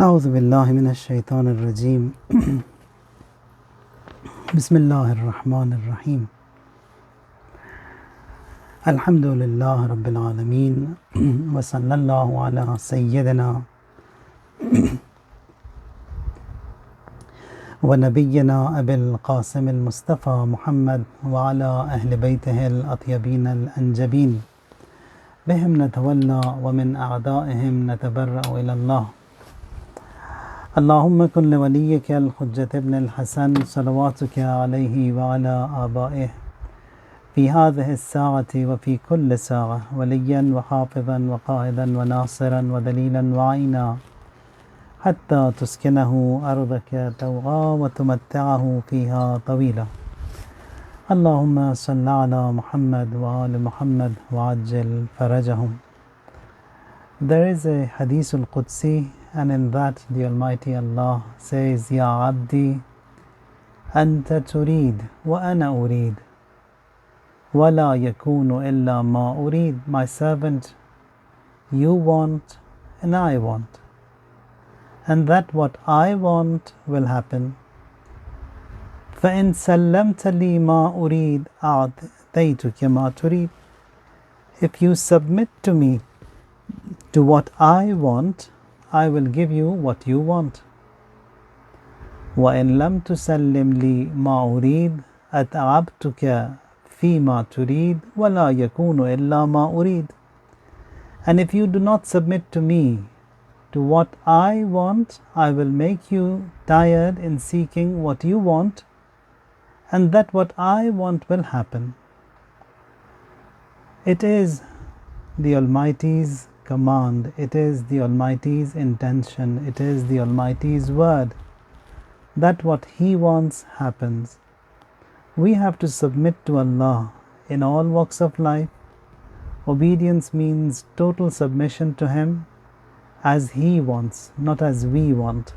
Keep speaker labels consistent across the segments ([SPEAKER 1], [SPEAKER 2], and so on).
[SPEAKER 1] أعوذ بالله من الشيطان الرجيم بسم الله الرحمن الرحيم الحمد لله رب العالمين وصلى الله على سيدنا ونبينا أبي القاسم المصطفى محمد وعلى أهل بيته الأطيبين الأنجبين بهم نتولى ومن أعدائهم نتبرأ إلى الله. اللهم كن لوليك الحجة ابن الحسن صلواتك عليه وعلى آبائه في هذه الساعة وفي كل ساعة وليا وحافظا وقائدا وناصرا ودليلا وعينا حتى تسكنه أرضك طوعا وتمتعه فيها طويلا. اللهم صل على محمد وآل محمد وعجل فرجهم. There is a Hadith al-Qudsi, and in that the Almighty Allah says, Ya Abdi, Anta turid wa ana urid, wa la yakunu illa ma urid. My servant, you want and I want, and that what I want will happen. فَإِن سَلَّمْتَ لِي مَا أُرِيد أَعْطَيْتُكَ مَا تُرِيد. If you submit to me to what I want, I will give you what you want. وَإِن لَمْ تُسَلِّمْ لِي مَا أُرِيد أَتْعَبْتُكَ فِي مَا تُرِيد وَلَا يَكُونُ إِلَّا مَا أُرِيد. And if you do not submit to me to what I want, I will make you tired in seeking what you want, and that what I want will happen. It is the Almighty's command, it is the Almighty's intention, it is the Almighty's word that what He wants happens. We have to submit to Allah in all walks of life. Obedience means total submission to Him as He wants, not as we want.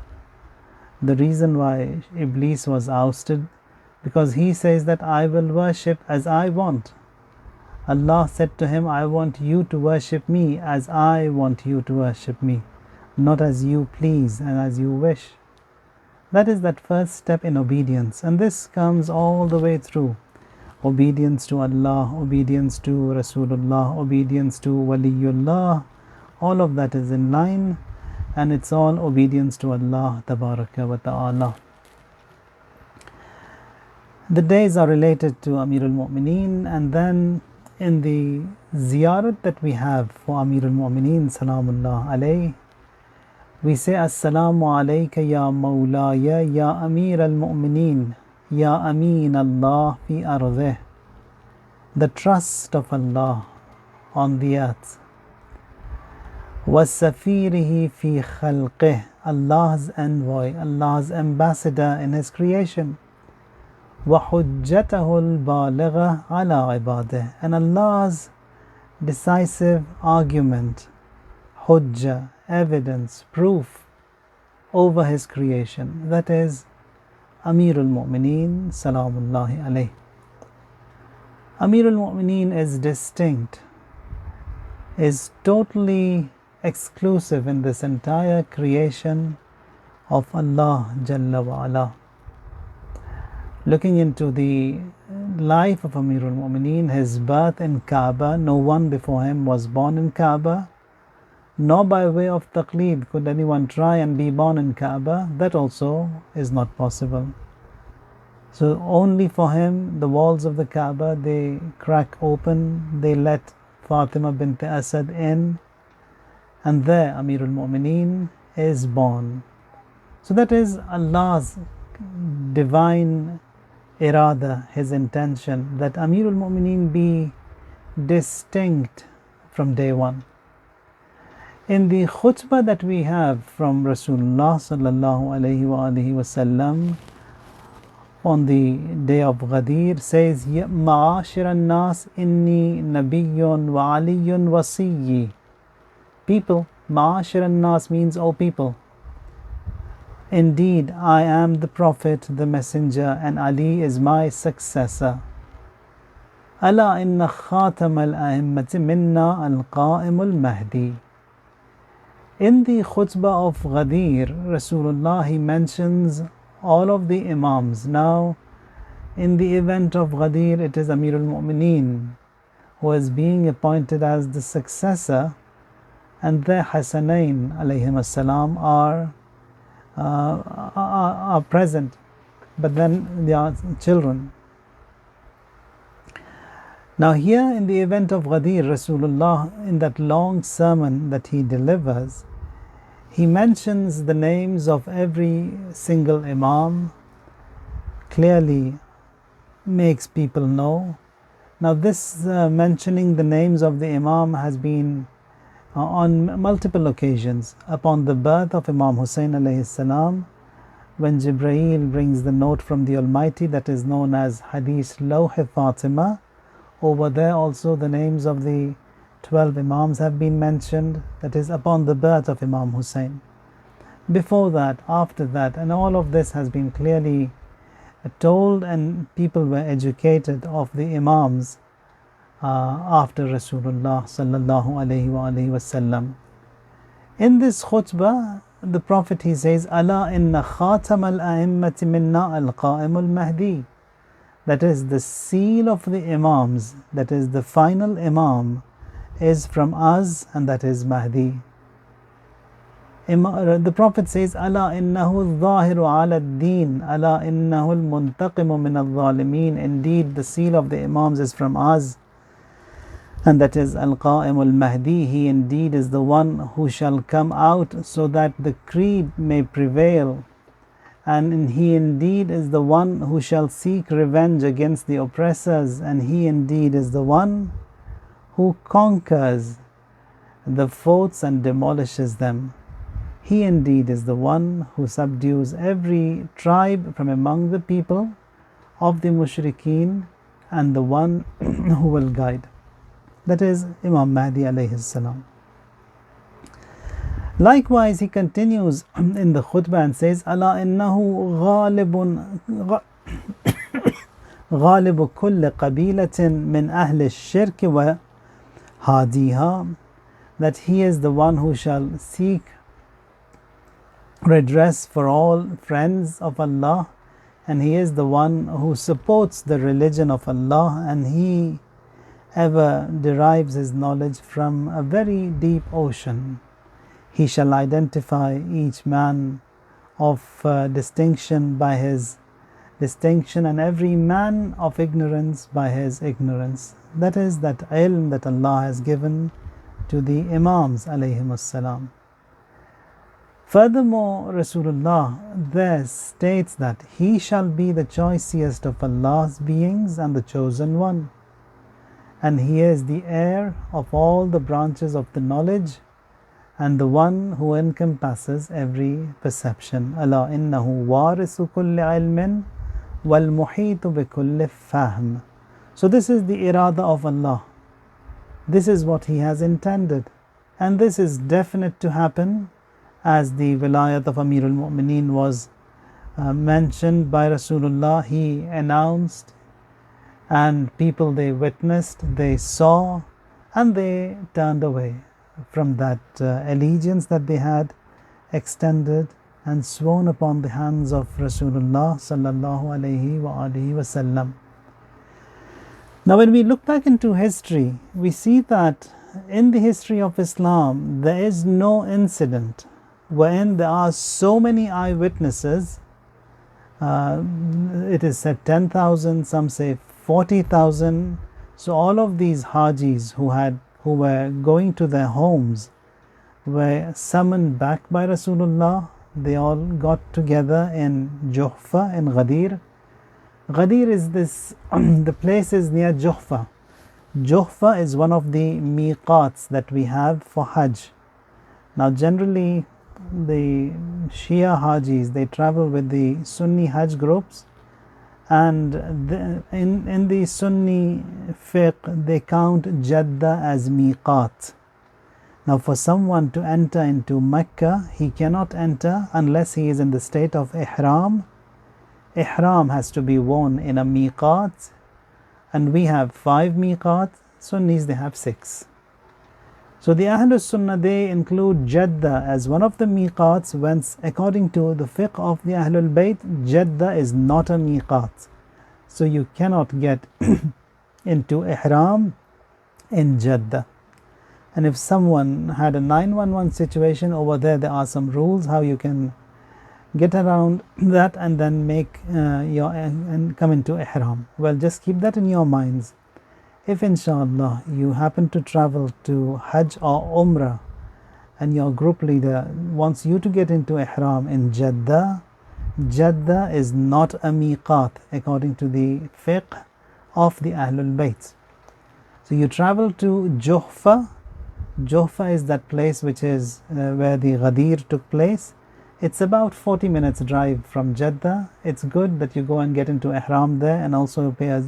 [SPEAKER 1] The reason why Iblis was ousted, because he says that I will worship as I want. Allah said to him, I want you to worship me as I want you to worship me, not as you please and as you wish. That is that first step in obedience, and this comes all the way through. Obedience to Allah, obedience to Rasulullah, obedience to Waliullah, all of that is in line, and it's all obedience to Allah Tabaraka wa Ta'ala. The days are related to Amirulmomineen, and then in the ziyarat that we have for Amirulmomineen Salamullah alayhi, we say Assalamu alayka ya Mawlaya ya Amir al-Mu'mineen ya Amin Allah fi ardeh. The trust of Allah on the earth. وَسَفِيرِهِ فِي خَلْقِهِ. Allah's envoy, Allah's ambassador in His creation. وَحُجَّتَهُ الْبَالِغَةَ عَلَى عِبَادِهِ. And Allah's decisive argument, hujjah, evidence, proof over His creation. That is Amirulmomineen Salamullahi alayhi. Amirulmomineen is distinct, is totally exclusive in this entire creation of Allah Jalla wa Ala. Looking into the life of Amirulmomineen, his birth in Kaaba, no one before him was born in Kaaba, nor by way of taqleed could anyone try and be born in Kaaba. That also is not possible. So only for him, the walls of the Kaaba, they crack open, they let Fatima bint Asad in, and there Amirulmomineen is born. So that is Allah's divine irada, His intention, that Amirulmomineen be distinct from day one. In the khutbah that we have from Rasulullah sallallahu alaihi wasallam on the day of Ghadir, says, Ma'ashir an-nas inni nabiyyun wa aliyyun wasiyyi. People, Ma'ashir an-nas means all people. Indeed, I am the Prophet, the Messenger, and Ali is my successor. Ala inna khatam al-a'immati minna al-qa'im al-mahdi. In the khutbah of Ghadir, Rasulullah, he mentions all of the Imams. Now, in the event of Ghadir, it is Amirulmomineen who is being appointed as the successor, and the Hasanain alayhim as-salam are present, but then they are children. Now here in the event of Ghadir, Rasulullah, in that long sermon that he delivers, he mentions the names of every single Imam, clearly makes people know. Now this mentioning the names of the Imam has been on multiple occasions. Upon the birth of Imam Hussein alayhi salam, when Jibreel brings the note from the Almighty that is known as Hadith Lawh Fatima, over there also the names of the 12 Imams have been mentioned, that is upon the birth of Imam Hussein. Before that, after that, and all of this has been clearly told, and people were educated of the Imams after Rasulullah sallallahu alayhi wasallam. In this khutbah, the Prophet, he says, Ala inna khatam al-a'immati minna al-qa'im al-mahdi. That is, the seal of the Imams, that is the final Imam, is from us, and that is Mahdi. The Prophet says, Ala innahu al-zahiru ala ad-din, ala innahu al-muntaqimu min al-zalimeen. Indeed, the seal of the Imams is from us, and that is Al-Qa'im al-Mahdi. He indeed is the one who shall come out so that the creed may prevail, and he indeed is the one who shall seek revenge against the oppressors, and he indeed is the one who conquers the forts and demolishes them. He indeed is the one who subdues every tribe from among the people of the mushrikeen, and the one who will guide. That is Imam Mahdi alayhi salam. Likewise, he continues in the khutbah and says, Ala innahu ghalibu kulli qabilatin min ahli shirk wa hadiha. That he is the one who shall seek redress for all friends of Allah, and he is the one who supports the religion of Allah, and he ever derives his knowledge from a very deep ocean. He shall identify each man of distinction by his distinction, and every man of ignorance by his ignorance. That is that ilm that Allah has given to the Imams alayhim salam. Furthermore, Rasulullah there states that he shall be the choicest of Allah's beings and the chosen one, and he is the heir of all the branches of the knowledge, and the one who encompasses every perception. Ala innahu warisu kulli ilmin wal muhitu bi kulli fahm. So this is the irada of Allah. This is what He has intended, and this is definite to happen, as the Wilayat of Amirulmomineen was mentioned by Rasulullah. He announced, and people, they witnessed, they saw, and they turned away from that allegiance that they had extended and sworn upon the hands of Rasulullah sallallahu alayhi wa alihi wasallam. Now, when we look back into history, we see that in the history of Islam, there is no incident wherein there are so many eyewitnesses. It is said 10,000, some say 40,000. So all of these Hajis who were going to their homes were summoned back by Rasulullah. They all got together in Juhfa, in Ghadir. Ghadir is this, the place is near Juhfa. Juhfa is one of the miqats that we have for Hajj. Now generally the Shia Hajis, they travel with the Sunni Hajj groups, and in the Sunni fiqh they count Jeddah as miqat. Now for someone to enter into Mecca, he cannot enter unless he is in the state of ihram. Ihram has to be worn in a miqat, and we have 5 miqat. Sunnis, they have 6. So the Ahlus Sunnah, they include Jeddah as one of the miqats, whence according to the fiqh of the Ahlul Bayt, Jeddah is not a miqat. So you cannot get into ihram in Jeddah. And if someone had a 911 situation over there, there are some rules how you can get around that and then make and come into ihram. Well, just keep that in your minds. If inshallah you happen to travel to Hajj or Umrah and your group leader wants you to get into ihram in Jeddah, Jeddah is not a miqat according to the fiqh of the Ahlul Bayt. So you travel to Juhfa. Juhfa is that place which is where the Ghadir took place. It's about 40 minutes drive from Jeddah. It's good that you go and get into ihram there and also pay a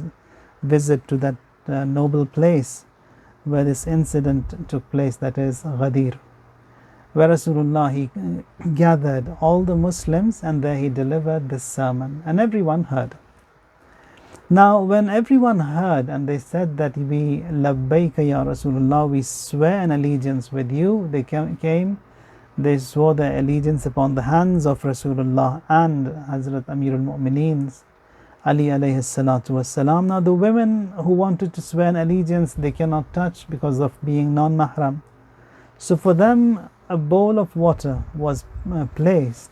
[SPEAKER 1] visit to that noble place where this incident took place, that is Ghadir, where Rasulullah, he gathered all the Muslims and there he delivered this sermon and everyone heard. Now when everyone heard and they said that we labbaika ya Rasulullah, we swear an allegiance with you, they came, they swore their allegiance upon the hands of Rasulullah and Hazrat Amirulmomineen Ali alayhi salatu wassalam. Now the women who wanted to swear an allegiance, they cannot touch because of being non-mahram. So for them a bowl of water was placed,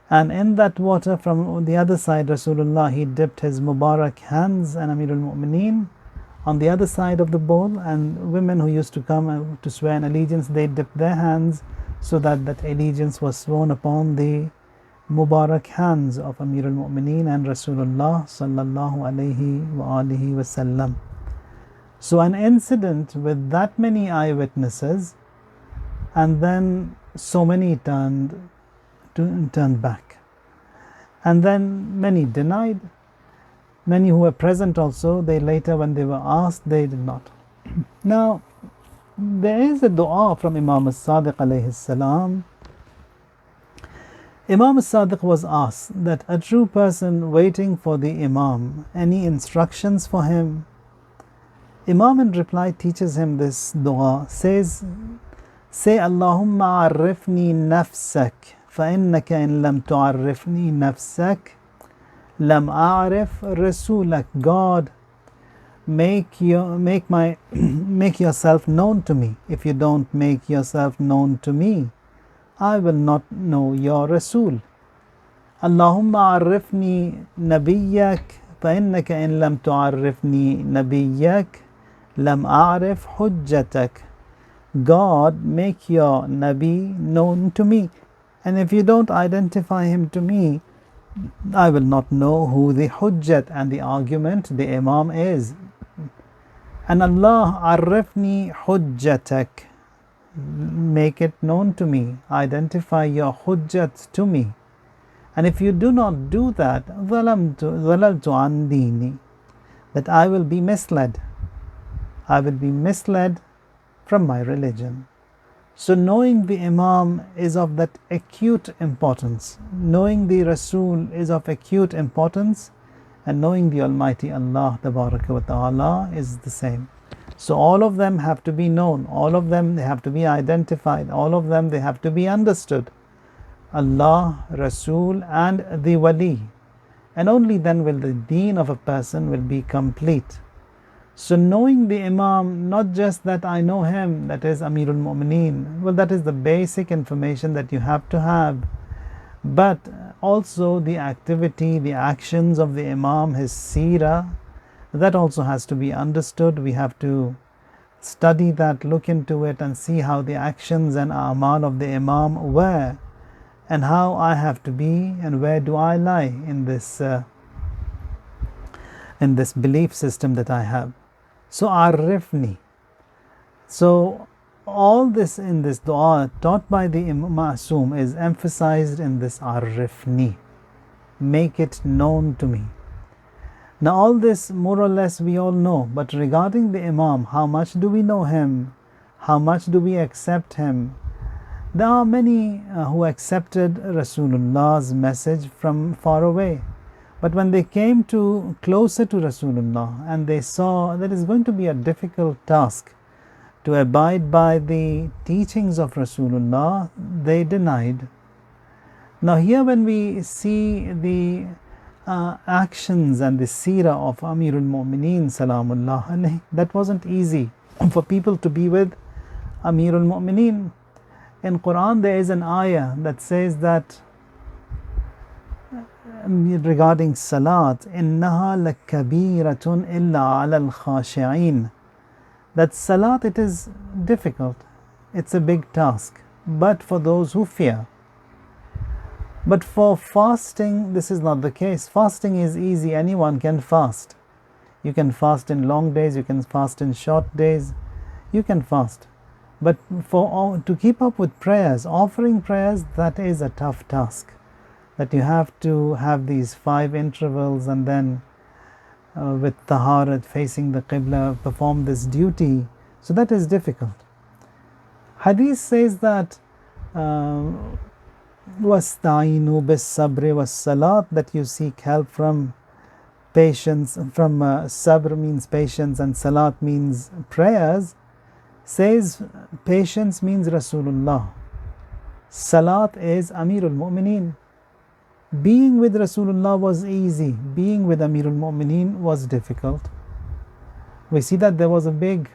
[SPEAKER 1] and in that water from the other side Rasulullah, he dipped his Mubarak hands and Amirulmomineen on the other side of the bowl, and women who used to come to swear an allegiance, they dipped their hands so that that allegiance was sworn upon the Mubarak hands of Amirulmomineen and Rasulullah sallallahu alayhi wa alihi wasallam. So an incident with that many eyewitnesses, and then so many turned back, and then many denied. Many who were present also, they later when they were asked, they did not. Now there is a dua from Imam as-Sadiq alayhi salam. Imam as-Sadiq was asked that a true person waiting for the Imam, any instructions for him? Imam in reply teaches him this dua, says, say Allahumma arifni nafsak, فإنك إن لم تعرفني نفسك لم أعرف رسولك. God, make yourself known to me. If you don't make yourself known to me, I will not know your Rasul. Allahumma arifni nabiyyak, فإنك إن لم تعرفني نبيك لم أعرف حجتك. God, make your Nabi known to me, and if you don't identify him to me, I will not know who the hujjat and the argument, the Imam is. And Allah, arifni hujjatak, make it known to me, identify your hujjat to me. And if you do not do that, dhalaltu an dini, that I will be misled. I will be misled from my religion. So knowing the Imam is of that acute importance. Knowing the Rasul is of acute importance, and knowing the Almighty Allah Tabaraka wa Ta'ala is the same. So all of them have to be known, all of them they have to be identified, all of them they have to be understood. Allah, Rasul and the Wali. And only then will the deen of a person will be complete. So knowing the Imam, not just that I know him, that is Amirulmomineen, well, that is the basic information that you have to have, but also the activity, the actions of the Imam, his seerah, that also has to be understood. We have to study that, look into it and see how the actions and a'mal of the Imam were, and how I have to be and where do I lie in this belief system that I have. So arifni. So all this in this dua taught by the Ma'soom is emphasized in this arifni. Make it known to me. Now all this more or less we all know, but regarding the Imam, how much do we know him? How much do we accept him? There are many who accepted Rasulullah's message from far away. But when they came to closer to Rasulullah and they saw that it's going to be a difficult task to abide by the teachings of Rasulullah, they denied. Now here when we see the actions and the seerah of Amirulmomineen Salamullah alayhi, that wasn't easy for people to be with Amirulmomineen. In Quran there is an ayah that says that regarding salat, innaha lakabiratun illa ala al-khashi'in, that salat, it is difficult, it's a big task, but for those who fear. But for fasting, this is not the case. Fasting is easy, anyone can fast. You can fast in long days, you can fast in short days, you can fast. But to keep up with prayers, offering prayers, that is a tough task. That you have to have these 5 intervals and then with taharat, facing the qibla, perform this duty. So that is difficult. Hadith says that وَاسْتَعِينُوا بِالصَّبْرِ وَالصَّلَاةِ, that you seek help from patience, from sabr means patience and salat means prayers, says patience means Rasulullah, salat is Amirulmomineen. Being with Rasulullah was easy, being with Amirulmomineen was difficult. We see that there was a big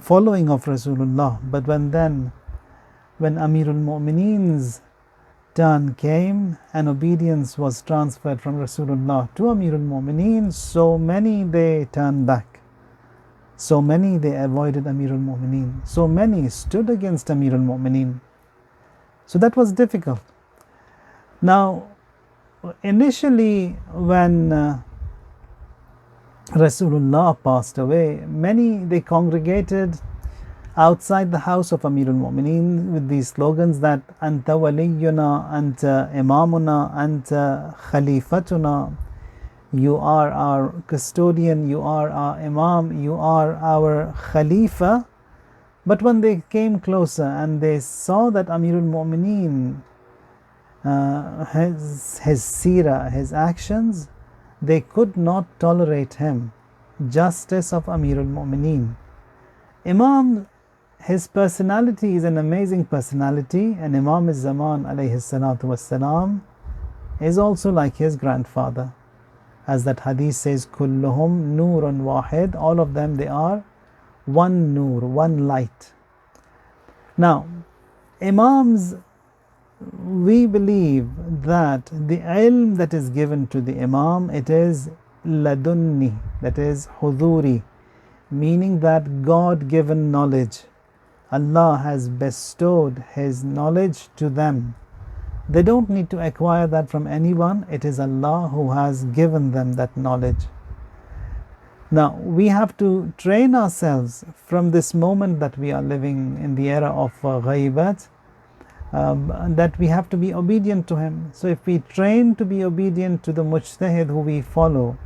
[SPEAKER 1] following of Rasulullah, but when Amirulmomineen's turn came and obedience was transferred from Rasulullah to Amirulmomineen, so many they turned back, so many they avoided Amirulmomineen, so many stood against Amirulmomineen. So that was difficult. Now, initially when Rasulullah passed away, many they congregated outside the house of Amirulmomineen with these slogans that Anta waliyuna, Anta imamuna, Anta khalifatuna, you are our custodian, you are our imam, you are our khalifa. But when they came closer and they saw that Amirulmomineen, his seerah, his actions, they could not tolerate him. Justice of Amirulmomineen. Imam, his personality is an amazing personality, and Imam al-Zaman alayhi salatu wassalam is also like his grandfather. As that hadith says, kulluhum noorun wahid, all of them, they are one noor, one light. Now, Imams, we believe that the ilm that is given to the Imam, it is ladunni, that is huduri, meaning that God-given knowledge. Allah has bestowed His knowledge to them. They don't need to acquire that from anyone. It is Allah who has given them that knowledge. Now, we have to train ourselves from this moment that we are living in the era of ghaibat, that we have to be obedient to him. So if we train to be obedient to the mujtahid who we follow,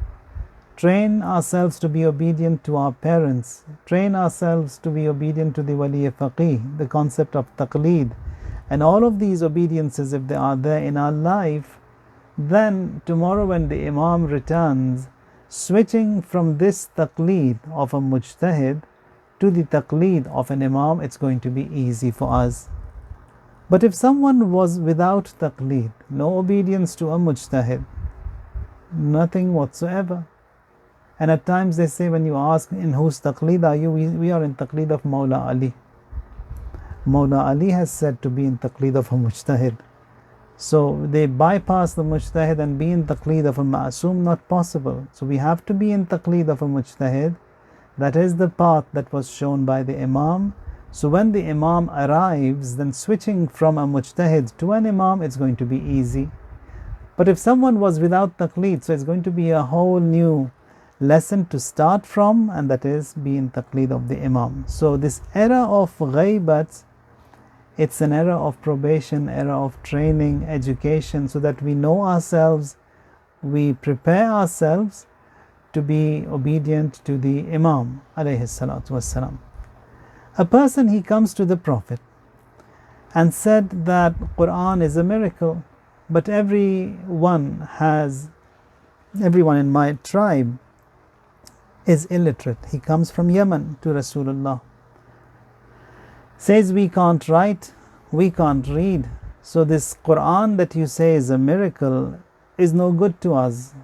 [SPEAKER 1] train ourselves to be obedient to our parents, train ourselves to be obedient to the wali faqih, the concept of taqleed, and all of these obediences, if they are there in our life, then tomorrow when the Imam returns, switching from this taqleed of a mujtahid to the taqleed of an Imam, it's going to be easy for us. But if someone was without taqleed, no obedience to a mujtahid, nothing whatsoever, and at times they say, when you ask, in whose taqleed are you? We are in taqleed of Mawla Ali. Mawla Ali has said to be in taqleed of a mujtahid. So they bypass the mujtahid and be in taqleed of a ma'asum, not possible. So we have to be in taqleed of a mujtahid. That is the path that was shown by the Imam. So when the Imam arrives, then switching from a mujtahid to an Imam, it's going to be easy. But if someone was without taqleed, so it's going to be a whole new lesson to start from, and that is be in taqleed of the Imam. So this era of ghaibat, it's an era of probation, era of training, education, so that we know ourselves, we prepare ourselves to be obedient to the Imam alayhi salatu wassalam. A person, he comes to the Prophet and said that Quran is a miracle, but everyone in my tribe is illiterate. He comes from Yemen to Rasulullah. Says we can't write, we can't read, so this Quran that you say is a miracle is no good to us.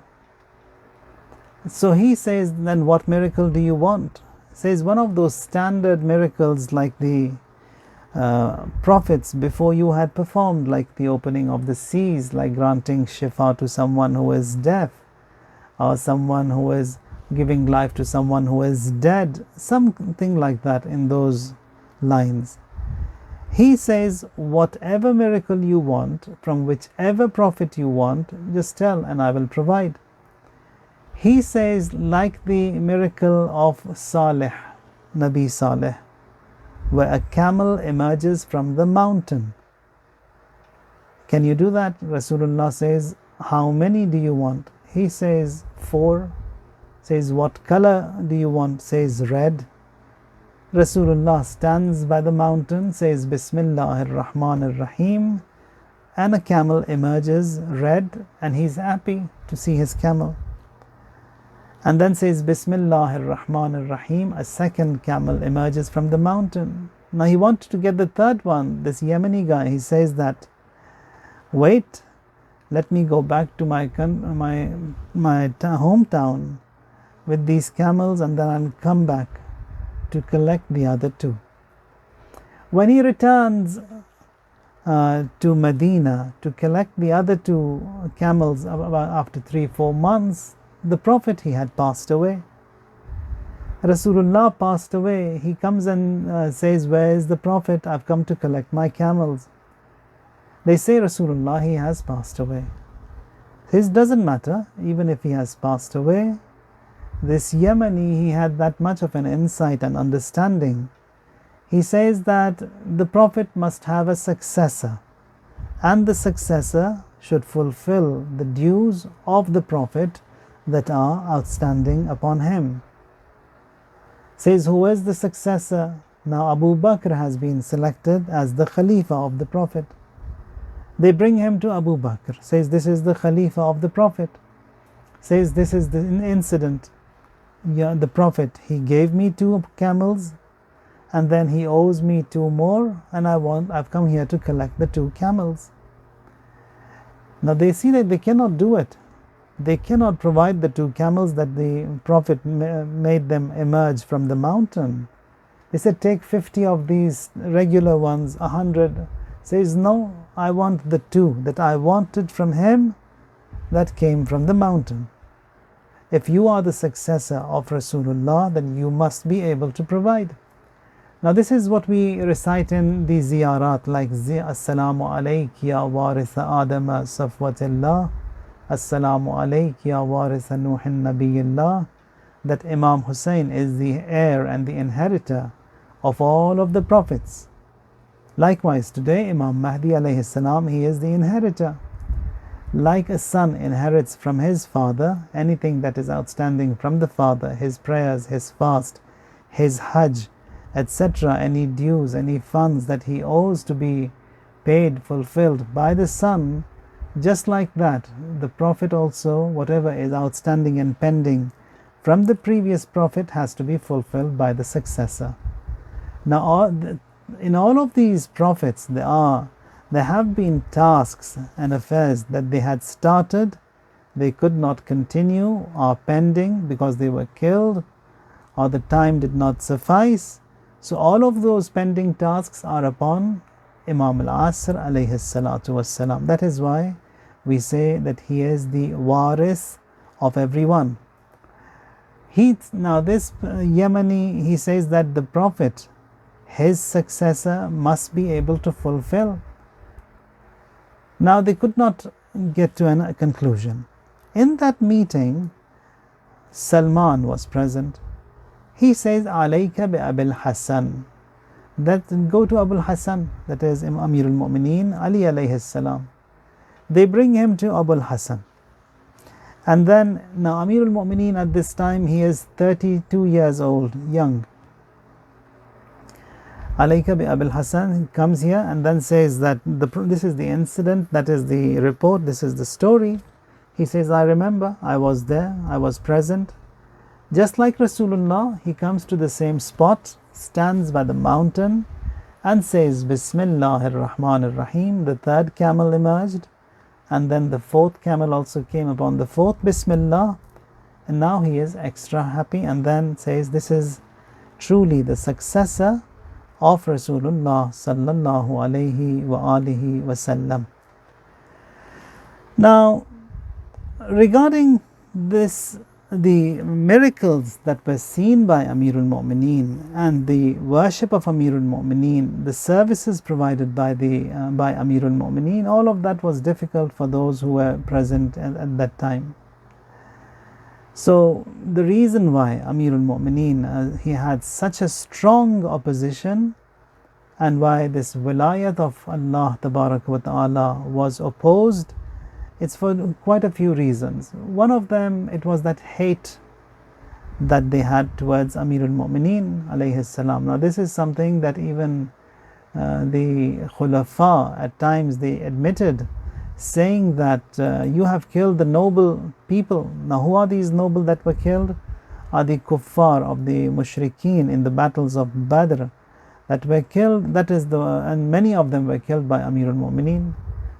[SPEAKER 1] So he says, then what miracle do you want? Says one of those standard miracles like the prophets before you had performed, like the opening of the seas, like granting shifa to someone who is deaf, or someone who is giving life to someone who is dead, something like that in those lines. He says, whatever miracle you want, from whichever prophet you want, just tell and I will provide. He says, like the miracle of Saleh, Nabi Saleh, where a camel emerges from the mountain. Can you do that? Rasulullah says, how many do you want? He says, 4. Says, what color do you want? Says, red. Rasulullah stands by the mountain, says, Bismillahir Rahmanir Rahim, and a camel emerges red, and he's happy to see his camel. And then says, Bismillahir Rahmanir Rahim, a second camel emerges from the mountain. Now he wanted to get the third one, this Yemeni guy. He says that, wait, let me go back to my hometown with these camels, and then I'll come back to collect the other 2. When he returns to Medina to collect the other 2 camels after 3-4 months, the Prophet, he had passed away. Rasulullah passed away. He comes and says, where is the Prophet? I've come to collect my camels. They say, Rasulullah, he has passed away. His doesn't matter, even if he has passed away. This Yemeni, he had that much of an insight and understanding. He says that the Prophet must have a successor, and the successor should fulfill the dues of the Prophet that are outstanding upon him. Says, who is the successor? Now Abu Bakr has been selected as the Khalifa of the Prophet. They bring him to Abu Bakr. Says, this is the Khalifa of the Prophet. Says, this is the incident. Yeah, the Prophet, he gave me 2 camels, and then he owes me 2 more, and I've come here to collect the 2 camels. Now they see that they cannot do it. They cannot provide the 2 camels that the Prophet made them emerge from the mountain. They said, take 50 of these regular ones, 100. Says, no, I want the 2 that I wanted from him that came from the mountain. If you are the successor of Rasulullah, then you must be able to provide. Now this is what we recite in the ziyarat, like Assalamu alayk ya waritha Adama safwatillah, Assalamu alayk ya waritha Nuhin nabiyillah, that Imam Hussein is the heir and the inheritor of all of the prophets. Likewise today, Imam Mahdi alayhi salam, he is the inheritor. Like a son inherits from his father anything that is outstanding from the father, his prayers, his fast, his hajj, etc., any dues, any funds that he owes to be paid, fulfilled by the son, just like that, the Prophet also, whatever is outstanding and pending from the previous Prophet has to be fulfilled by the successor. Now, in all of these prophets, there have been tasks and affairs that they had started, they could not continue, or pending because they were killed, or the time did not suffice. So all of those pending tasks are upon Imam al-Asr alayhi salatu wassalam. That is why we say that he is the waris of everyone. Now this Yemeni, he says that the Prophet, his successor, must be able to fulfill. Now they could not get to a conclusion. In that meeting, Salman was present. He says, Alayka bi Abil Hassan. That go to Abul Hassan, that is Amirulmomineen, Ali alayhi salam. They bring him to Abul Hassan. And then, now Amirulmomineen at this time, he is 32 years old, young. Alayka bi Abil Hassan comes here and then says that this is the incident, that is the report, this is the story. He says, I remember, I was there, I was present. Just like Rasulullah, he comes to the same spot, stands by the mountain, and says Bismillahir Rahmanir Rahim. The third camel emerged, and then the fourth camel also came upon the fourth Bismillah, and now he is extra happy, and then says this is truly the successor of Rasulullah sallallahu alayhi wa alihi wasallam. Now, regarding this, the miracles that were seen by Amirulmomineen and the worship of Amirulmomineen, the services provided by Amirulmomineen, all of that was difficult for those who were present at that time. So the reason why Amirulmomineen, he had such a strong opposition, and why this Wilayat of Allah Tabarak wa Ta'ala was opposed, it's for quite a few reasons. One of them, it was that hate that they had towards Amirulmomineen alayhi salam. Now this is something that even the Khulafa at times they admitted, saying that you have killed the noble people. Now who are these noble that were killed? Are the kuffar of the mushrikeen in the battles of Badr that were killed, and many of them were killed by Amirulmomineen.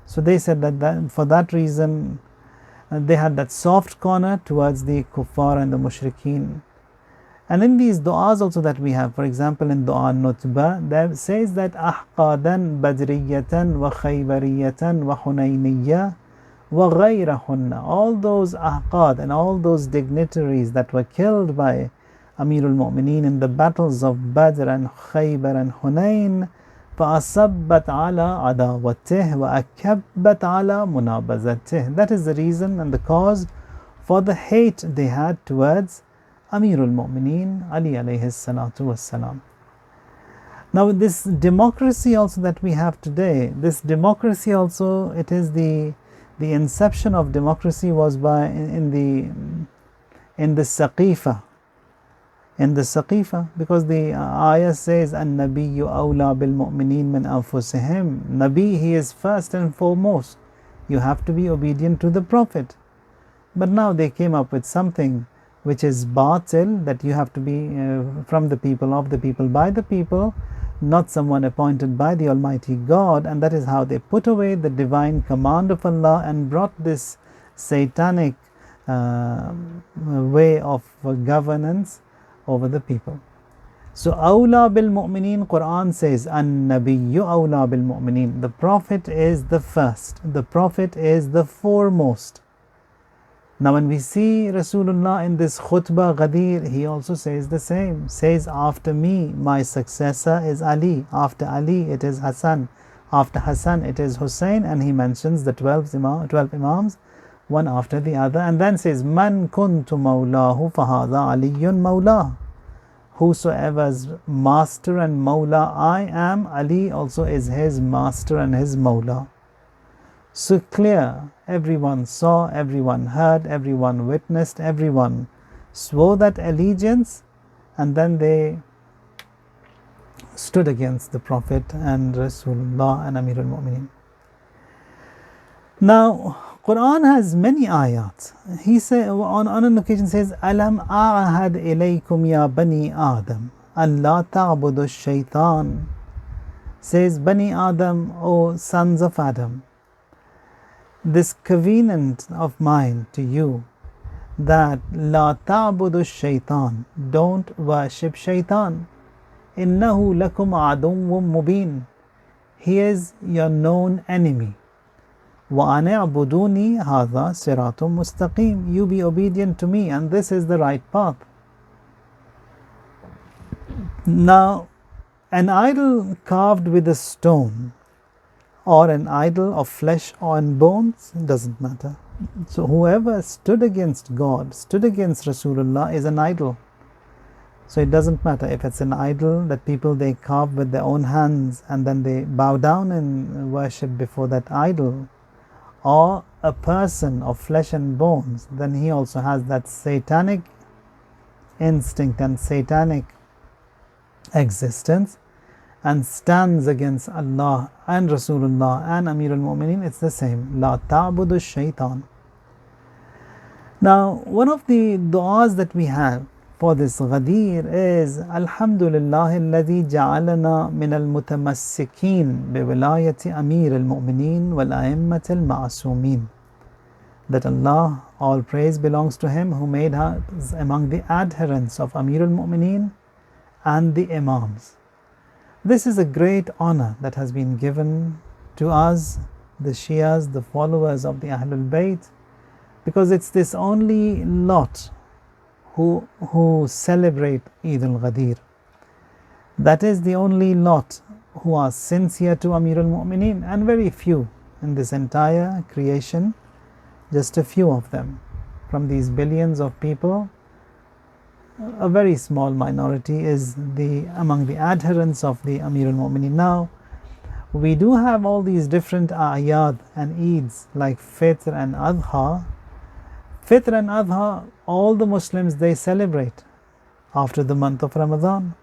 [SPEAKER 1] So they said that for that reason they had that soft corner towards the kuffar and the mushrikeen. And in these du'as also that we have, for example in du'a nutba, there says that ahqadan badriyatan wa khaybariyatan wa hunayniyya wa ghayrahunna. All those ahqad and all those dignitaries that were killed by Amirulmomineen in the battles of Badr and Khaybar and Hunayn, فَأَصَبَّتْ عَلَىٰ عَدَاوَتِهِ وَأَكَبَّتْ عَلَىٰ مُنَابَزَتِهِ. That is the reason and the cause for the hate they had towards Amirulmomineen Ali alayhi salatu wassalam. Now this democracy also that we have today, this democracy also, it is the inception of democracy was in the Saqifa. In the Saqifa, because the ayah says, An-Nabiyyu awla bil mu'mineen min anfusihim. Nabi, he is first and foremost. You have to be obedient to the Prophet. But now they came up with something which is batil, that you have to be from the people, of the people, by the people, not someone appointed by the Almighty God. And that is how they put away the divine command of Allah and brought this satanic way of governance over the people. So awla bil mu'mineen, Quran says an-nabiyyu awla bil mu'mineen. The Prophet is the first, the Prophet is the foremost. Now when we see Rasulullah in this khutbah Ghadir, he also says the same, says after me my successor is Ali, after Ali it is Hassan, after Hassan it is Hussein, and he mentions the 12 imams one after the other, and then says man kuntu mawlahu fahadha aliyun mawlah. Whosoever's master and mawla I am, Ali also is his master and his mawla. So clear, everyone saw, everyone heard, everyone witnessed, everyone swore that allegiance, and then they stood against the Prophet and Rasulullah and Amirulmomineen. Now Quran has many ayat. He say on an occasion says, Alam a'ahad ilaykum ya bani Adam, Allah ta'budu shaitan. Says Bani Adam, O sons of Adam, this covenant of mine to you, that la ta'budu shaitan, don't worship shaitan. Innahu lakum aduwwum mubin. He is your known enemy. وَأَنِ اعْبُدُونِي هَذَا صِرَاطٌ مُسْتَقِيمٌ. You be obedient to me, and this is the right path. Now, an idol carved with a stone, or an idol of flesh or bones, doesn't matter. So whoever stood against God, stood against Rasulullah, is an idol. So it doesn't matter if it's an idol that people they carve with their own hands and then they bow down and worship before that idol, or a person of flesh and bones, then he also has that satanic instinct and satanic existence and stands against Allah and Rasulullah and Amirulmomineen. It's the same. La ta'budu shaitan. Now, one of the du'as that we have for this Ghadir is Alhamdulillah alladhi ja'alana min al-mutamassikin bi wilayati Amirulmomineen wal a'immat al-ma'asumeen. That Allah, all praise belongs to Him who made us among the adherents of Amirulmomineen and the Imams. This is a great honor that has been given to us, the Shias, the followers of the Ahlul Bayt, because it's this only lot who celebrate Eid al-Ghadir. That is the only lot who are sincere to Amirulmomineen, and very few in this entire creation, just a few of them. From these billions of people, a very small minority is among the adherents of the Amirulmomineen. Now, we do have all these different ayat and Eids like Fitr and Adha. Fitr and Adha, all the Muslims, they celebrate after the month of Ramadan.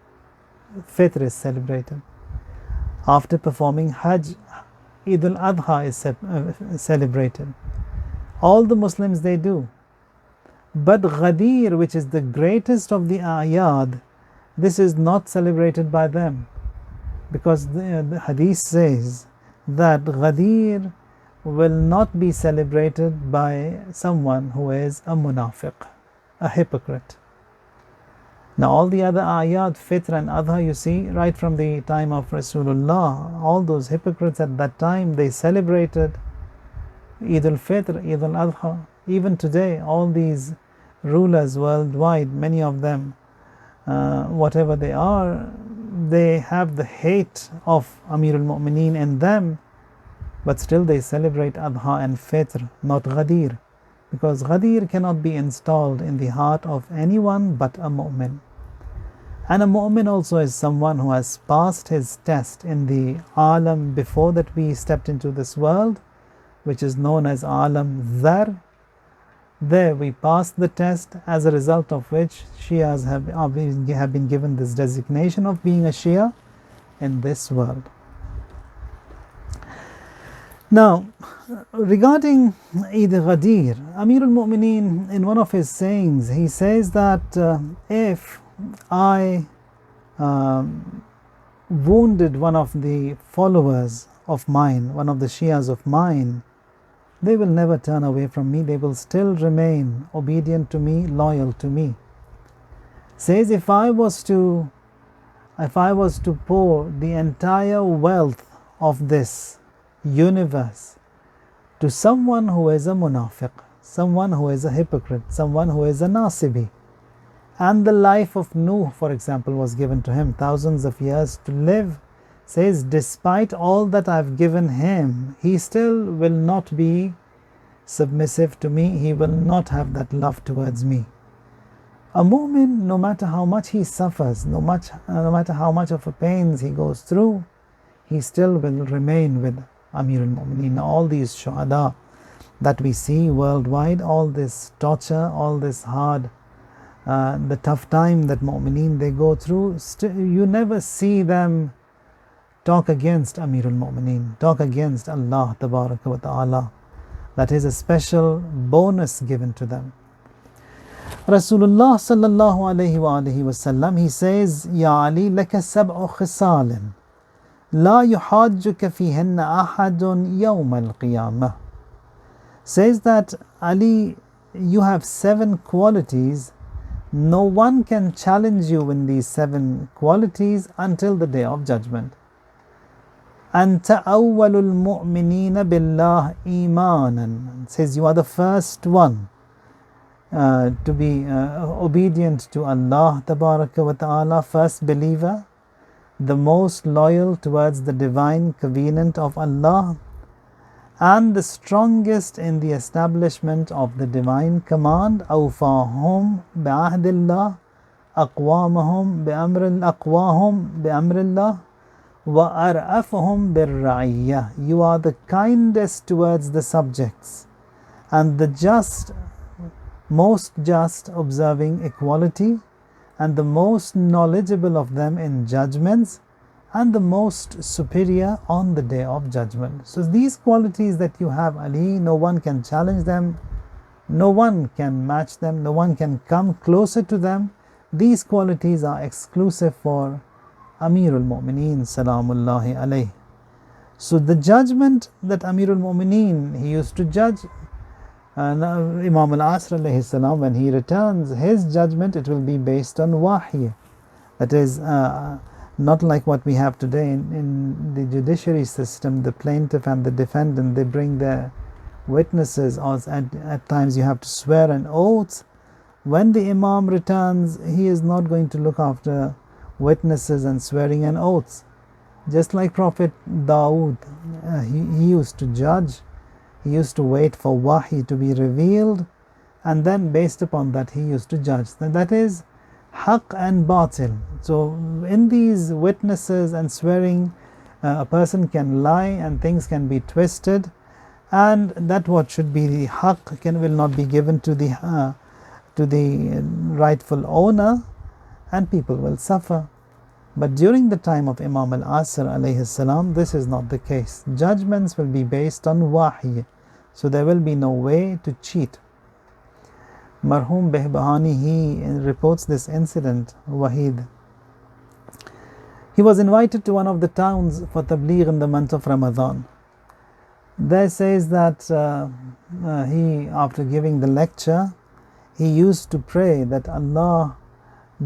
[SPEAKER 1] Fitr is celebrated. After performing Hajj, Eid al-Adha is celebrated. All the Muslims, they do. But Ghadir, which is the greatest of the ayat, this is not celebrated by them, because the hadith says that Ghadir will not be celebrated by someone who is a munafiq, a hypocrite. Now all the other ayat, Fitr and Adha, you see, right from the time of Rasulullah, all those hypocrites at that time, they celebrated Eid al-Fitr, Eid al-Adha. Even today, all these rulers worldwide, many of them, whatever they are, they have the hate of Amirulmomineen in them, but still they celebrate Adha and Fitr, not Ghadir, because Ghadir cannot be installed in the heart of anyone but a mu'min. And a mu'min also is someone who has passed his test in the alam before that we stepped into this world, which is known as alam dhar. There we passed the test, as a result of which Shias have been given this designation of being a Shia in this world. Now, regarding Eid al-Ghadir, Amirulmomineen, in one of his sayings, he says that if I wounded one of the followers of mine, one of the Shias of mine, they will never turn away from me. They will still remain obedient to me, loyal to me. Says if I was to pour the entire wealth of this universe to someone who is a munafiq, someone who is a hypocrite, someone who is a nasibi, and the life of Nuh, for example, was given to him, thousands of years to live, says despite all that I've given him, he still will not be submissive to me, he will not have that love towards me. A mu'min, no matter how much he suffers, no matter how much of a pains he goes through, he still will remain with Amirulmomineen. All these shuhada that we see worldwide, all this torture, all this hard, the tough time that mu'mineen they go through, you never see them talk against Amirulmomineen, talk against Allah Tabaraka wa Ta'ala. That is a special bonus given to them. Rasulullah sallallahu alayhi wa alihi wasallam, he says, Ya Ali, laka sab'u khisalin la yuhajjuka fihinna ahadun yawm al-qiyamah. Says that, Ali, you have 7 qualities. No one can challenge you in these 7 qualities until the day of judgment. Anta awwalul mu'minina billah imanan. Says you are the first one to be obedient to Allah Tabaraka wa Ta'ala, first believer, the most loyal towards the divine covenant of Allah, and the strongest in the establishment of the divine command. Awfahum bi'ahdillah, aqwamahum bi'amrillah, wa ar'afahum birra'iyah. You are the kindest towards the subjects and the just, most just, observing equality, and the most knowledgeable of them in judgments, and the most superior on the day of judgment. So these qualities that you have, Ali, no one can challenge them, no one can match them, no one can come closer to them, These qualities are exclusive for Amirulmomineen Salamullahi alayhi. So the judgment that Amirulmomineen, he used to judge, Imam al-Asr alayhi salam, when he returns, his judgment, it will be based on wahy. That is, not like what we have today in the judiciary system. The plaintiff and the defendant, they bring their witnesses, or at times you have to swear an oath. When the Imam returns, he is not going to look after witnesses and swearing an oath. Just like Prophet Dawood, he used to judge, he used to wait for wahy to be revealed, and then based upon that he used to judge. That is haqq and batil. So in these witnesses and swearing, a person can lie and things can be twisted, and that what should be the haqq will not be given to the rightful owner, and people will suffer. But during the time of Imam al-Asr alayhi salam, this is not the case. Judgments will be based on wahy, so there will be no way to cheat. Marhum Behbahani, he reports this incident, Wahid. He was invited to one of the towns for tabligh in the month of Ramadan. There says that he, after giving the lecture, he used to pray that Allah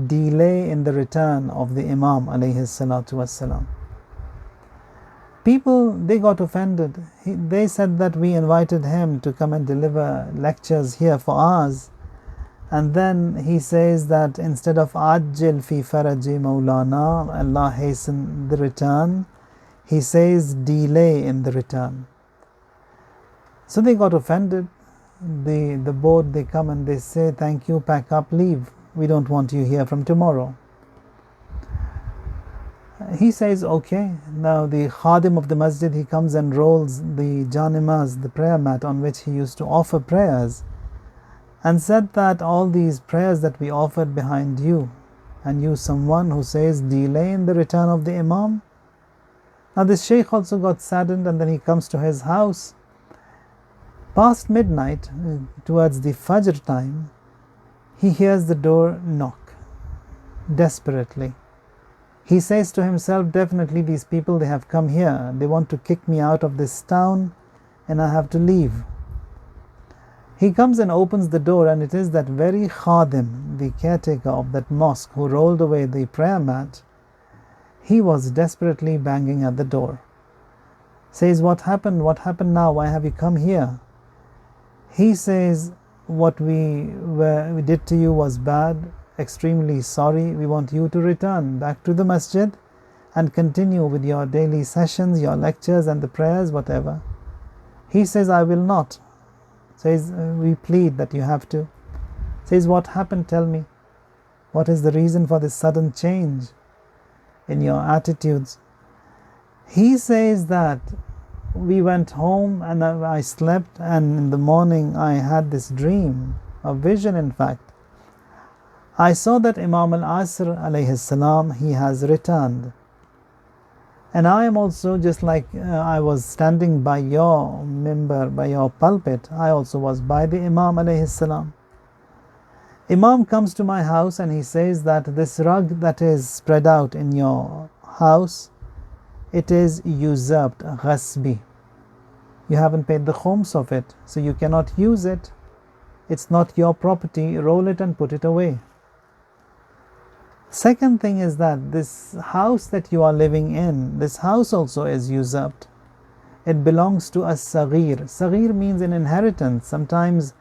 [SPEAKER 1] delay in the return of the Imam alayhi salatu wassalam. People, they got offended. They said that we invited him to come and deliver lectures here for us, and then he says that instead of Ajil fi faraji Maulana, Allah hasten the return, he says delay in the return. So they got offended. The board, they come and they say, thank you, pack up, leave. We don't want you here from tomorrow. He says, okay. Now the khadim of the masjid, he comes and rolls the janimaz, the prayer mat on which he used to offer prayers, and said that all these prayers that we offered behind you, and you someone who says delay in the return of the Imam. Now this sheikh also got saddened, and then he comes to his house. Past midnight, towards the Fajr time, he hears the door knock, desperately. He says to himself, definitely these people, they have come here, they want to kick me out of this town, and I have to leave. He comes and opens the door, and it is that very khadim, the caretaker of that mosque, who rolled away the prayer mat. He was desperately banging at the door. Says, what happened? What happened now? Why have you come here? He says, what we did to you was bad, extremely sorry. We want you to return back to the masjid and continue with your daily sessions, your lectures and the prayers, whatever. He says, I will not. Says, we plead that you have to. Says, what happened? Tell me. What is the reason for this sudden change in your attitudes? He says that we went home and I slept, and in the morning I had this dream, a vision in fact. I saw that Imam al-Asr alayhi salam, he has returned. And I am also, just like I was standing by your mimbar, by your pulpit, I also was by the Imam alayhi salam. Imam comes to my house and he says that this rug that is spread out in your house, it is usurped, ghasbi. You haven't paid the khums of it, so you cannot use it. It's not your property, roll it and put it away. Second thing is that this house that you are living in, this house also is usurped. It belongs to a saghir. Saghir means an inheritance. Sometimes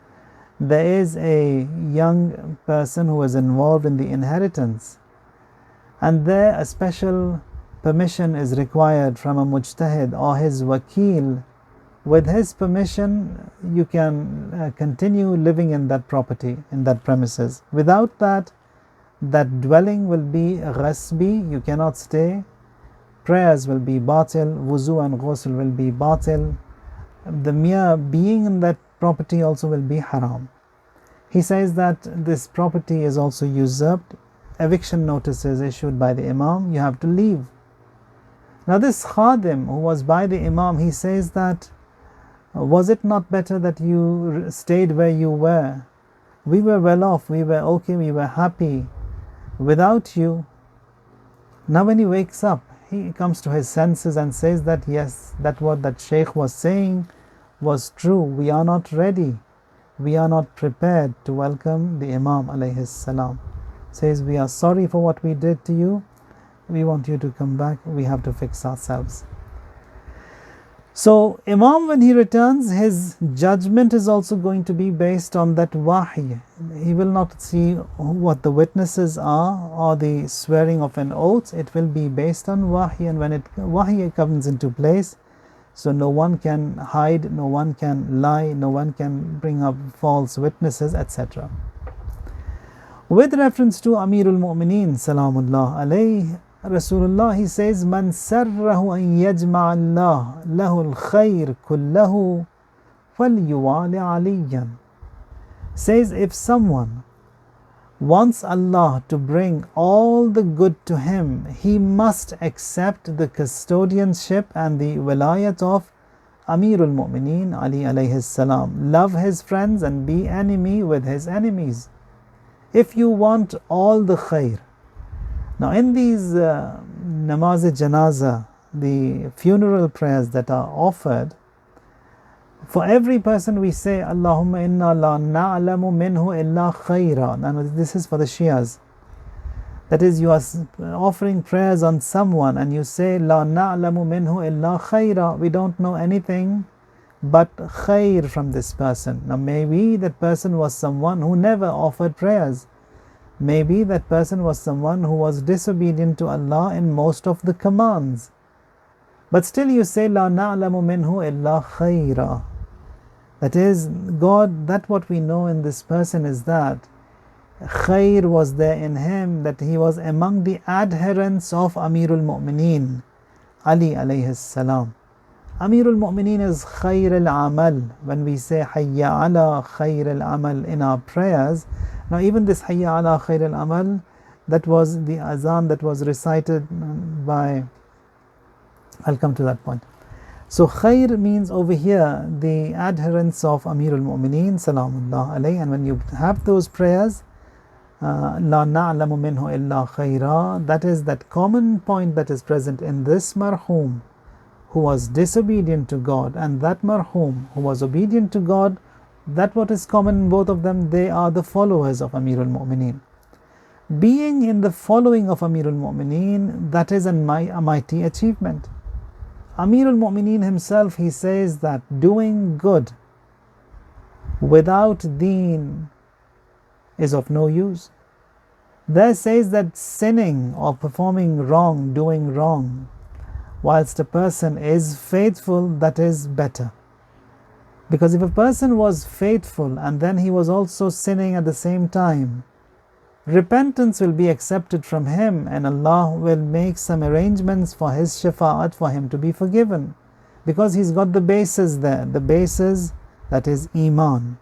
[SPEAKER 1] there is a young person who is involved in the inheritance, and there a special permission is required from a mujtahid or his wakil. With his permission, you can continue living in that property, in that premises. Without that, that dwelling will be ghasbi, you cannot stay. Prayers will be batil, wuzu and ghusl will be batil. The mere being in that property also will be haram. He says that this property is also usurped. Eviction notice is issued by the Imam, you have to leave. Now this khadim who was by the Imam, he says that, was it not better that you stayed where you were? We were well off, we were okay, we were happy. without you. Now when he wakes up, he comes to his senses and says that yes, that what that Shaykh was saying was true. We are not ready. We are not prepared to welcome the Imam alayhi salam. Says, we are sorry for what we did to you. We want you to come back. We have to fix ourselves. So Imam, when he returns, his judgment is also going to be based on that wahy. He will not see what the witnesses are or the swearing of an oath. It will be based on wahy, and when wahy comes into place, so no one can hide, no one can lie, no one can bring up false witnesses, etc. With reference to Amirulmomineen Salamullah alayhi, Rasulullah, he says, Man sarrahu an yajma'allah lahu al-khayr kullahu falyuwali aliyan. Says, if someone wants Allah to bring all the good to him, he must accept the custodianship and the wilayat of Amirulmomineen Ali alayhi salam. Love his friends and be enemy with his enemies. If you want all the khair. Now in these namaz-e-janaza, the funeral prayers that are offered, for every person we say, Allahumma inna la na'lamu minhu illa khayra. And this is for the Shias. That is, you are offering prayers on someone and you say, La na'lamu minhu illa khayra. We don't know anything but khair from this person. Now maybe that person was someone who never offered prayers. Maybe that person was someone who was disobedient to Allah in most of the commands. But still you say, La na'lamu minhu illa khayra. That is, God, that what we know in this person is that khair was there in him, that he was among the adherents of Amirulmomineen Ali alayhi salam. Amirulmomineen is khair al-amal. When we say hayya ala khair al-amal in our prayers, now even this hayya ala khair al-amal, that was the azan that was recited by, I'll come to that point. So khair means over here the adherents of Amirulmomineen Salamullah alayhi, and when you have those prayers, La na'lamu minhu illa khayra, that is that common point that is present in this marhum who was disobedient to God and that marhum who was obedient to God, that what is common in both of them, they are the followers of Amirulmomineen. Being in the following of Amirulmomineen, that is a mighty achievement. Amirulmomineen himself, he says that doing good without deen is of no use. There says that sinning or performing wrong, doing wrong, whilst a person is faithful, that is better. Because if a person was faithful and then he was also sinning at the same time, repentance will be accepted from him and Allah will make some arrangements for his shafa'at, for him to be forgiven. Because he's got the basis there, the basis that is Iman.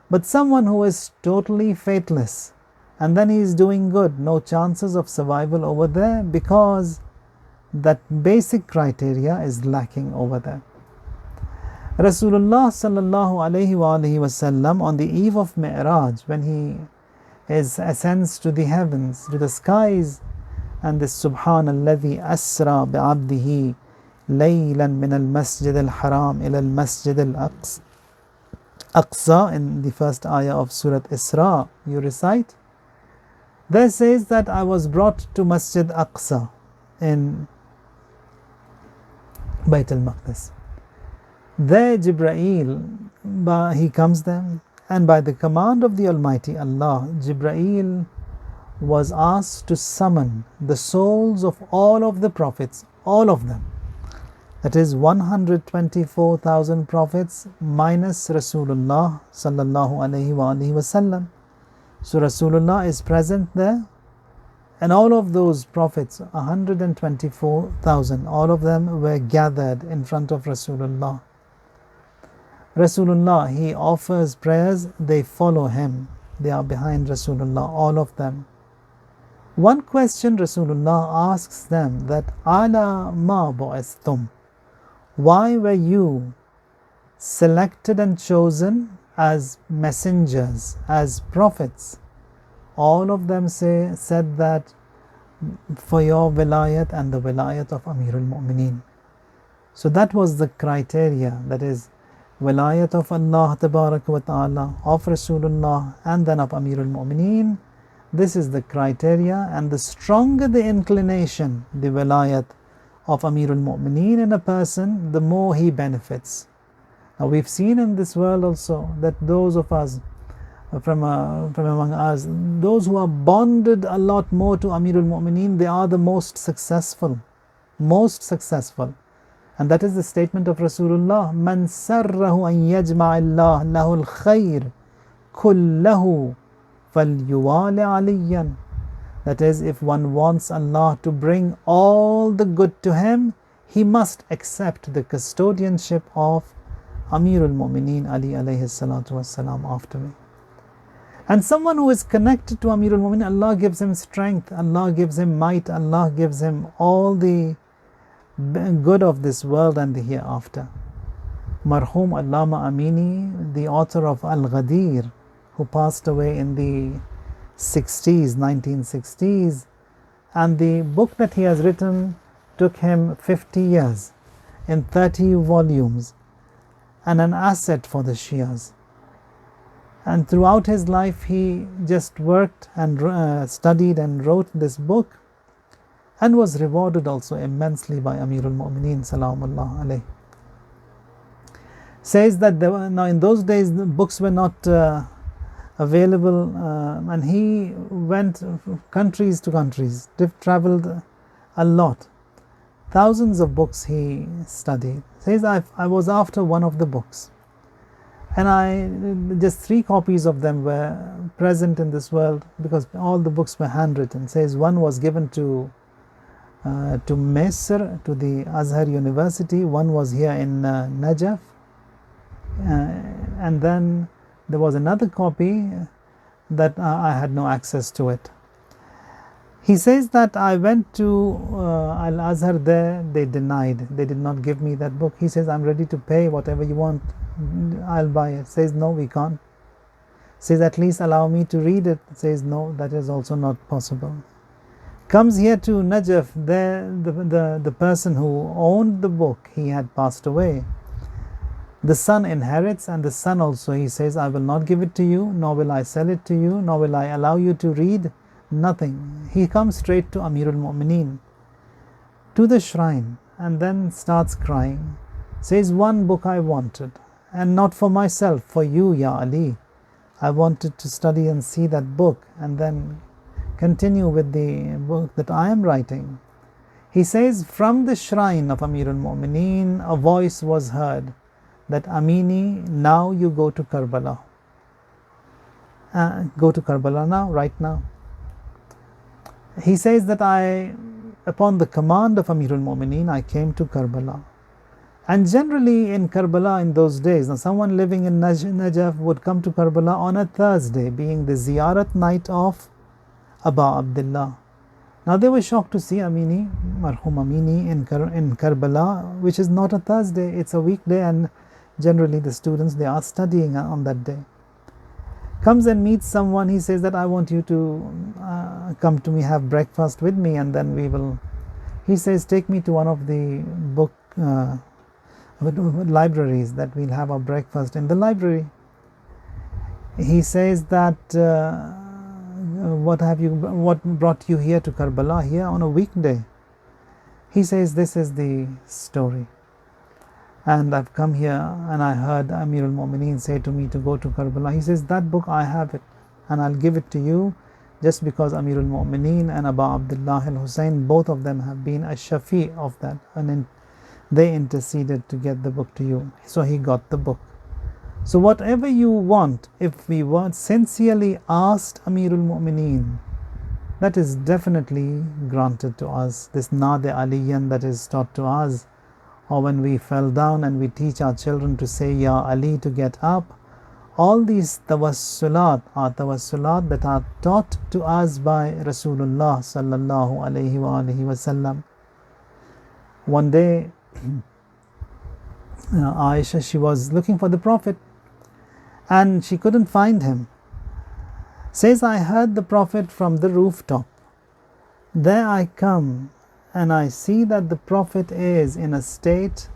[SPEAKER 1] But someone who is totally faithless and then he is doing good, no chances of survival over there, because that basic criteria is lacking over there. Rasulullah sallallahu alayhi wa alihi wasallam, on the eve of Mi'raj, when he ascends to the heavens, to the skies, and this Subhanalladhi asra bi'abdihi laylan min al-masjid al-haram ila al-masjid al-aqsa, in the first ayah of Surah Isra, you recite. There says that I was brought to Masjid Aqsa in Bayt al-Maqdis. There Jibreel, he comes there, and by the command of the Almighty Allah, Jibreel was asked to summon the souls of all of the prophets, all of them. That is 124,000 prophets minus Rasulullah sallallahu alayhi wa alihi wasallam. So Rasulullah is present there, and all of those prophets, 124,000, all of them were gathered in front of Rasulullah. Rasulullah, he offers prayers, they follow him, they are behind Rasulullah, all of them. One question Rasulullah asks them, that ala ma bu'ithtum, why were you selected and chosen as messengers, as prophets? all of them said that for your Wilayat and the Wilayat of Amirulmomineen. So that was the criteria, that is Wilayat of Allah Tabaraka wa Ta'ala, of Rasulullah, and then of Amirulmomineen. This is the criteria, and the stronger the inclination, the Wilayat of Amirulmomineen in a person, the more he benefits. Now we've seen in this world also that those of us from among us, those who are bonded a lot more to Amirulmomineen, they are the most successful. And that is the statement of Rasulullah, Man sarrahu an yajma'illah lahul khair kullahu falyuwali aliyan. That is, if one wants Allah to bring all the good to him, he must accept the custodianship of Amirulmomineen Ali alayhi salatu wassalam after me. And someone who is connected to Amirulmomineen, Allah gives him strength, Allah gives him might, Allah gives him all the good of this world and the hereafter. Marhum Allama Amini, the author of Al-Ghadir, who passed away in the 1960s, and the book that he has written took him 50 years in 30 volumes, and an asset for the Shias. And throughout his life he just worked and studied and wrote this book, and was rewarded also immensely by Amirulmomineen Salamullah alayh. Says that now in those days the books were not available, and he went countries to countries, traveled a lot. Thousands of books he studied. Says I was after one of the books, and just 3 copies of them were present in this world, because all the books were handwritten. Says one was given to Misr, to the Azhar University, one was here in Najaf, and then there was another copy that I had no access to it. He says that I went to Al-Azhar there, they denied, they did not give me that book. He says, I'm ready to pay whatever you want, I'll buy it. Says, no, we can't. Says, at least allow me to read it. Says, no, that is also not possible. Comes here to Najaf, there the person who owned the book, he had passed away. The son inherits, and the son also, he says, I will not give it to you, nor will I sell it to you, nor will I allow you to read, nothing. He comes straight to Amirulmomineen, to the shrine, and then starts crying. Says, one book I wanted, and not for myself, for you, Ya Ali. I wanted to study and see that book, and then continue with the book that I am writing. He says, from the shrine of Amirulmomineen, a voice was heard, that Amini, now you go to Karbala. Go to Karbala now, right now. He says that upon the command of Amirulmomineen, I came to Karbala. And generally in Karbala in those days, now someone living in Najaf would come to Karbala on a Thursday, being the ziyarat night of Aba Abdullah. Now they were shocked to see Amini, Marhum Amini in Karbala, which is not a Thursday, it's a weekday, and generally the students, they are studying on that day. Comes and meets someone, he says that I want you to come to me, have breakfast with me, and then we will, he says, take me to one of the book libraries, that we'll have our breakfast in the library. He says that what brought you here to Karbala, here on a weekday? He says, this is the story. And I've come here and I heard Amirulmomineen say to me to go to Karbala. He says, that book, I have it and I'll give it to you, just because Amirulmomineen and Aba Abdullah al-Hussein, both of them have been a shafi of that, and they interceded to get the book to you. So he got the book. So whatever you want, if we were sincerely asked Amirulmomineen, that is definitely granted to us. This Nade Aliyan that is taught to us, or when we fell down and we teach our children to say Ya Ali to get up, all these tawassulat are tawassulat that are taught to us by Rasulullah sallallahu alayhi wa alihi wasallam. One day Aisha, she was looking for the Prophet and she couldn't find him. Says, I heard the Prophet from the rooftop. There I come and I see that the Prophet is in a state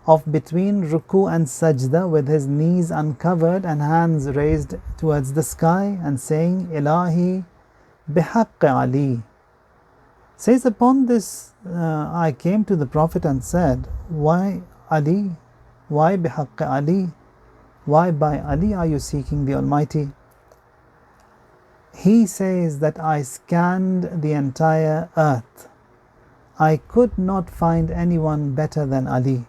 [SPEAKER 1] of between ruku and sajda, with his knees uncovered and hands raised towards the sky, and saying, Ilahi bihaqqi Ali. Says, upon this I came to the Prophet and said, why Ali? Why bihaqqi Ali? Why by Ali are you seeking the Almighty? He says that I scanned the entire earth. I could not find anyone better than Ali.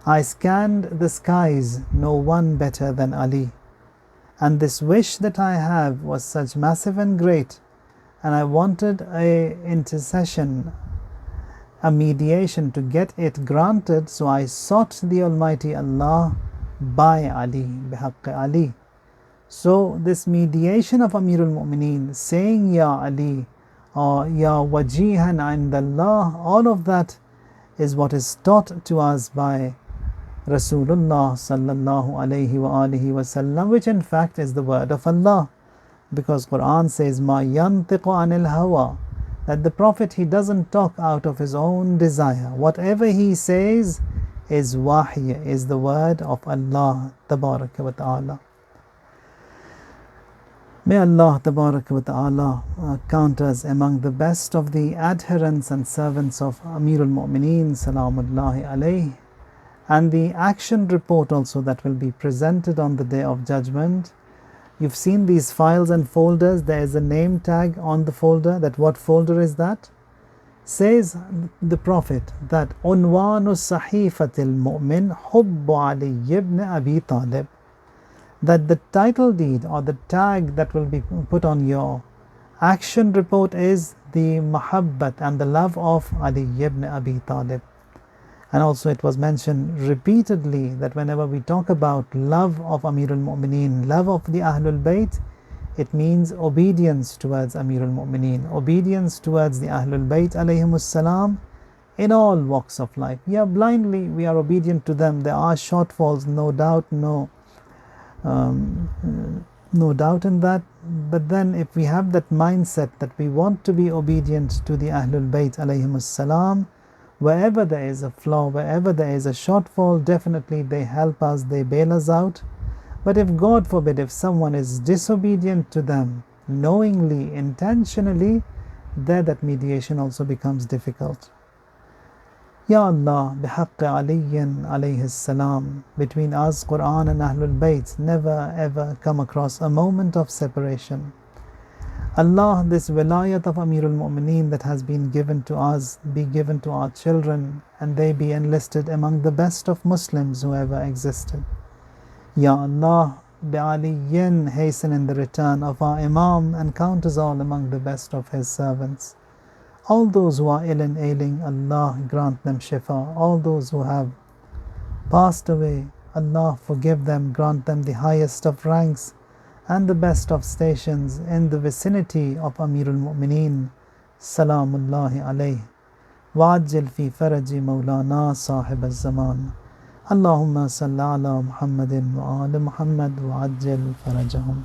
[SPEAKER 1] I scanned the skies, no one better than Ali. And this wish that I have was such massive and great, and I wanted a intercession, a mediation to get it granted, so I sought the Almighty Allah by Ali, bihaqqi Ali. So this mediation of Amirulmomineen, saying Ya Ali or Ya Wajihan Indallah, all of that is what is taught to us by Rasulullah sallallahu alayhi wa alihi wasallam, which in fact is the word of Allah, because Quran says Ma yantiqu anil hawa, that the Prophet, he doesn't talk out of his own desire. Whatever he says is wahy, is the word of Allah tabaraka wa ta'ala. May Allah tabaraka wa ta'ala count us among the best of the adherents and servants of Amirulmomineen salamullahi alayhi. And the action report also that will be presented on the Day of Judgment. You've seen these files and folders. There is a name tag on the folder. That what folder is that? Says the Prophet that Unwanu Sahifatil Mu'min Hubbu Ali ibn Abi Talib, that the title deed or the tag that will be put on your action report is the Mahabbat and the love of Ali ibn Abi Talib. And also it was mentioned repeatedly that whenever we talk about love of Amirulmomineen, love of the Ahlul Bayt, it means obedience towards Amirulmomineen, obedience towards the Ahlul Bayt alayhimus salam in all walks of life. Yeah, blindly we are obedient to them. There are shortfalls, no doubt, no doubt in that. But then if we have that mindset that we want to be obedient to the Ahlul Bayt alayhimus salam, wherever there is a flaw, wherever there is a shortfall, definitely they help us, they bail us out. But if God forbid, if someone is disobedient to them, knowingly, intentionally, there that mediation also becomes difficult. Ya Allah, bihaqqi Aliyin alayhi salam, between us, Quran and Ahlul Bayt, never ever come across a moment of separation. Allah, this wilayat of Amirulmomineen that has been given to us, be given to our children, and they be enlisted among the best of Muslims who ever existed. Ya Allah, bi Aliyin, hasten in the return of our Imam and count us all among the best of his servants. All those who are ill and ailing, Allah grant them shifa. All those who have passed away, Allah forgive them, grant them the highest of ranks and the best of stations in the vicinity of Amirulmomineen salamullahi alayhi. Wa'ajjil fi faraji Mawlana sahib al-zaman. Allahumma salli ala Muhammadin wa ala Muhammad wa'ajjil farajahum.